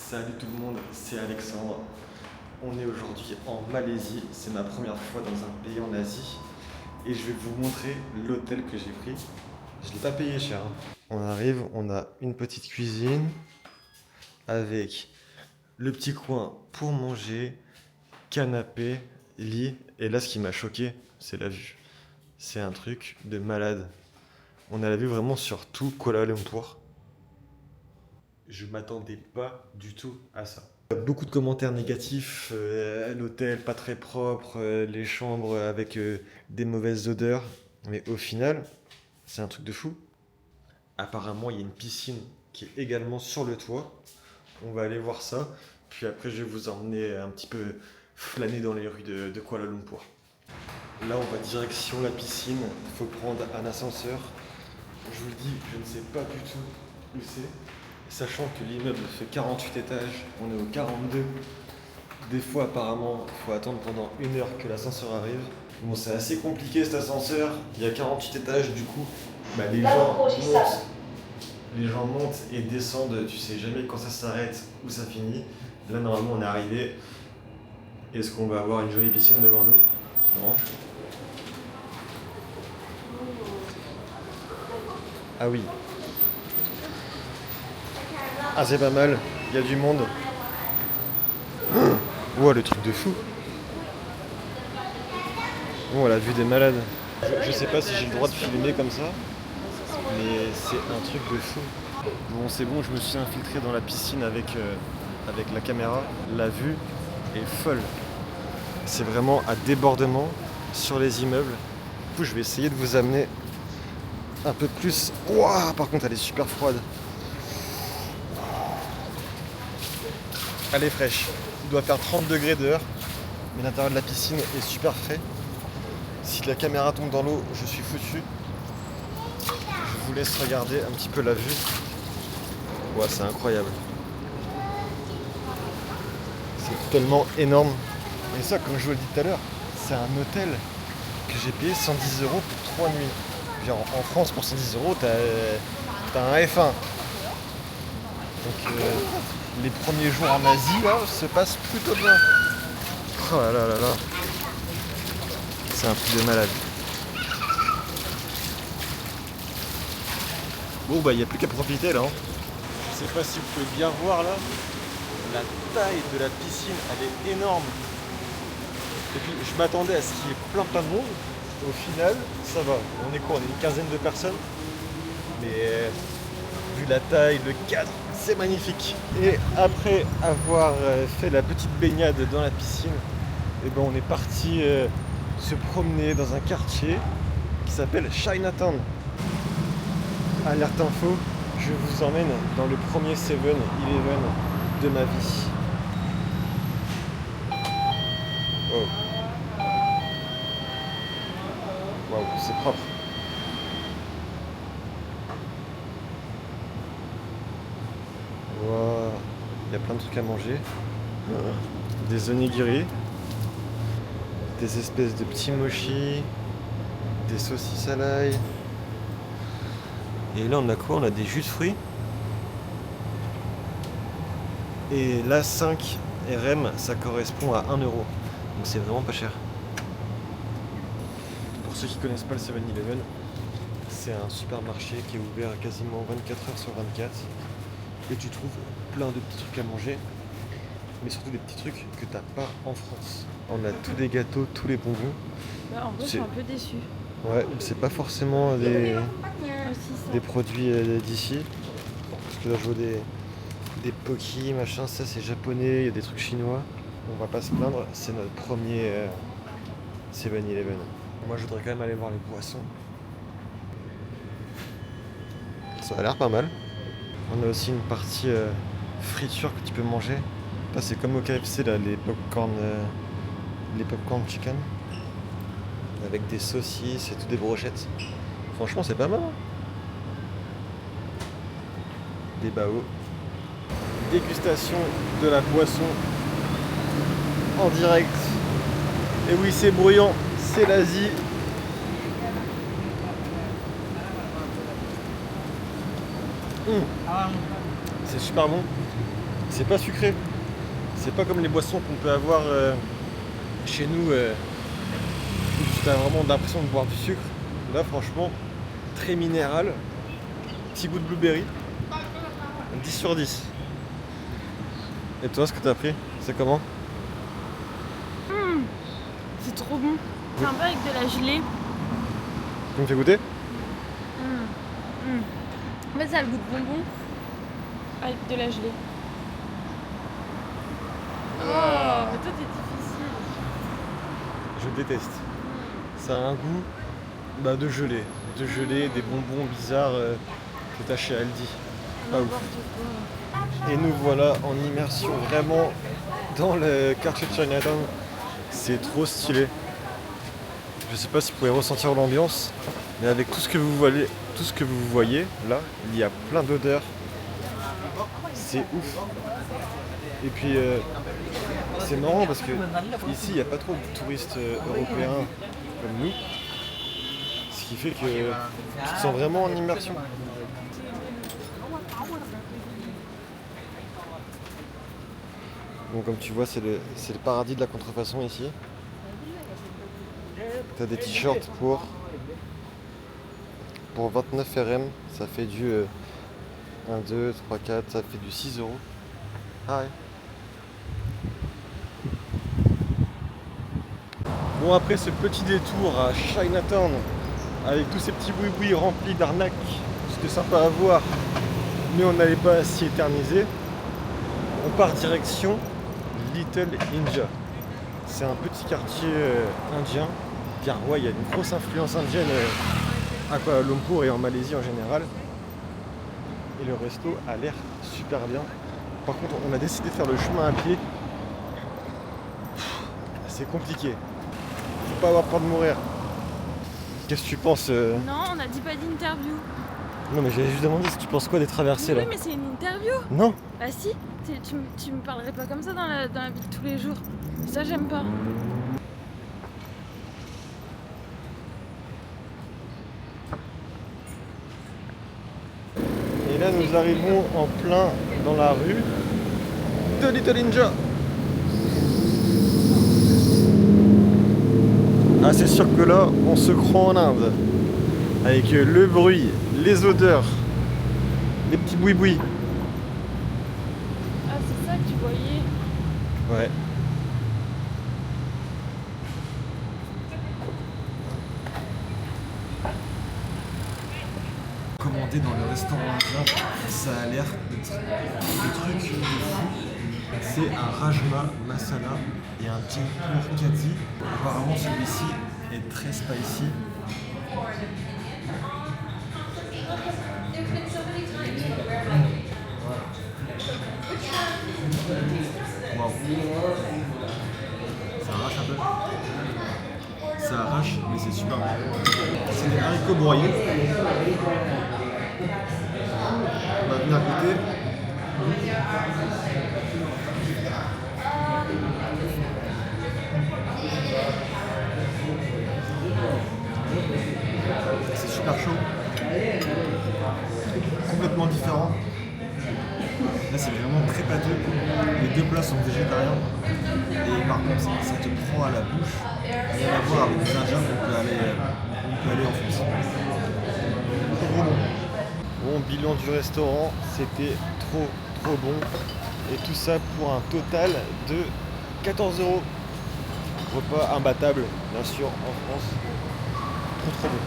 Salut tout le monde, c'est Alexandre. On est aujourd'hui en Malaisie, c'est ma première fois dans un pays en Asie et je vais vous montrer l'hôtel que j'ai pris. Je ne l'ai pas payé cher, hein. On arrive, on a une petite cuisine avec le petit coin pour manger, canapé, lit et là ce qui m'a choqué, c'est la vue. C'est un truc de malade. On a la vue vraiment sur tout Kuala Lumpur. Je m'attendais pas du tout à ça. Beaucoup de commentaires négatifs, l'hôtel pas très propre, les chambres avec des mauvaises odeurs. Mais au final, c'est un truc de fou. Apparemment, il y a une piscine qui est également sur le toit. On va aller voir ça. Puis après, je vais vous emmener un petit peu flâner dans les rues de Kuala Lumpur. Là, on va direction la piscine. Il faut prendre un ascenseur. Je vous le dis, je ne sais pas du tout où c'est. Sachant que l'immeuble fait 48 étages, on est au 42. Des fois, apparemment, il faut attendre pendant 1 heure que l'ascenseur arrive. Bon, c'est assez compliqué cet ascenseur. Il y a 48 étages, du coup, les gens montent et descendent. Tu sais jamais quand ça s'arrête ou ça finit. Là, normalement, on est arrivé. Est-ce qu'on va avoir une jolie piscine devant nous? Non. Ah oui. Ah, c'est pas mal, il y a du monde. Ouah, le truc de fou. Oh, la vue des malades. Je sais pas si j'ai le droit de filmer comme ça, mais c'est un truc de fou. Bon, c'est bon, je me suis infiltré dans la piscine avec la caméra. La vue est folle. C'est vraiment à débordement sur les immeubles. Du coup, je vais essayer de vous amener un peu plus. Ouah, par contre, elle est super froide. Elle est fraîche. Il doit faire 30 degrés dehors, mais l'intérieur de la piscine est super frais. Si la caméra tombe dans l'eau, je suis foutu. Je vous laisse regarder un petit peu la vue. Ouais, c'est incroyable. C'est tellement énorme. Et ça, comme je vous l'ai dit tout à l'heure, c'est un hôtel que j'ai payé 110 € pour 3 nuits. Genre, en France, pour 110 €, t'as un F1. Donc, les premiers jours en Asie, là, se passent plutôt bien. Oh là là là là. C'est un truc de malade. Bon, bah, il n'y a plus qu'à profiter, là. Je sais pas si vous pouvez bien voir, là. La taille de la piscine, elle est énorme. Et puis, je m'attendais à ce qu'il y ait plein de monde. Au final, ça va. On est quoi? On est une quinzaine de personnes. Mais vu la taille, le cadre, c'est magnifique. Et après avoir fait la petite baignade dans la piscine, et ben on est parti se promener dans un quartier qui s'appelle Chinatown. Alerte info, je vous emmène dans le premier 7-Eleven de ma vie. Oh. Waouh, c'est propre. Wow. Il y a plein de trucs à manger. Des onigiri, des espèces de petits mochis, des saucisses à l'ail. Et là on a quoi? On a des jus de fruits. Et là 5 RM ça correspond à 1 €. Donc c'est vraiment pas cher. Pour ceux qui connaissent pas le 7-Eleven, c'est un supermarché qui est ouvert quasiment 24 heures sur 24. Et tu trouves plein de petits trucs à manger, mais surtout des petits trucs que t'as pas en France. On a tous des gâteaux, tous les bonbons. Bah, en vrai, je suis un peu déçue. Ouais, c'est pas forcément des produits d'ici. Parce que là, je vois des Pocky, machin, ça c'est japonais, il y a des trucs chinois. On va pas se plaindre, c'est notre premier 7-Eleven. Moi, je voudrais quand même aller voir les boissons. Ça a l'air pas mal. On a aussi une partie friture que tu peux manger. Là, c'est comme au KFC, là, les popcorn chicken. Avec des saucisses et tout, des brochettes. Franchement, c'est pas mal. Hein. Des baos. Dégustation de la boisson en direct. Et oui, c'est bruyant, c'est l'Asie. C'est super bon. c'est pas sucré. C'est pas comme les boissons qu'on peut avoir chez nous où tu as vraiment l'impression de boire du sucre. Là franchement, très minéral. Petit goût de blueberry. 10 sur 10. Et toi, ce que t'as pris, c'est comment? C'est trop bon. C'est un peu avec de la gelée. Tu me fais goûter? En fait, ça a le goût de bonbon avec de la gelée. Oh, mais toi, t'es difficile. Je déteste. Ça a un goût de gelée. De gelée, des bonbons bizarres que t'as chez Aldi. Pas ouf. Et nous voilà en immersion vraiment dans le quartier de Chinatown. C'est trop stylé. Je sais pas si vous pouvez ressentir l'ambiance, mais avec tout ce que vous voyez là, il y a plein d'odeurs. C'est ouf. Et puis c'est marrant parce que ici il n'y a pas trop de touristes européens comme nous. Ce qui fait que tu te sens vraiment en immersion. Bon, comme tu vois, c'est le paradis de la contrefaçon ici. T'as des t-shirts pour 29 RM, ça fait du 1, 2, 3, 4, ça fait du 6 euros. Ah ouais. Bon, après ce petit détour à Chinatown, avec tous ces petits boui-boui remplis d'arnaques, c'était sympa à voir, mais on n'allait pas s'y éterniser. On part direction Little India. C'est un petit quartier indien, car ouais, il y a une grosse influence indienne à Kuala Lumpur et en Malaisie en général. Et le resto a l'air super bien. Par contre, on a décidé de faire le chemin à pied. C'est compliqué. Faut pas avoir peur de mourir. Qu'est-ce que tu penses Non, on a dit pas d'interview. Non, mais j'avais juste demandé si tu penses quoi des traversées là. Oui, mais c'est une interview. Non. Bah si, tu me parlerais pas comme ça dans la vie de tous les jours. Ça, j'aime pas. Et là, nous arrivons en plein dans la rue de Little India. Ah, c'est sûr que là, on se croit en Inde. Avec le bruit, les odeurs, les petits boui-boui. Ah, c'est ça que tu voyais. Ouais. Commandé dans le restaurant indien, ça a l'air d'être le truc de fou. C'est un rajma masala et un tempur kadhi. Apparemment celui-ci est très spicy. Waouh. Ça arrache un peu. Ça arrache, mais c'est super bon. C'est des haricots broyés. On va venir goûter. C'est super chaud. Complètement différent. Là c'est vraiment très pâteux. Les deux plats sont végétariens. Et par contre ça te prend à la bouche. Rien à voir avec les Indiens qu'on peut aller en France. Trop bon. Bon, bilan du restaurant, c'était trop bon. Et tout ça pour un total de 14 euros. Repas imbattable, bien sûr, en France. Trop bon.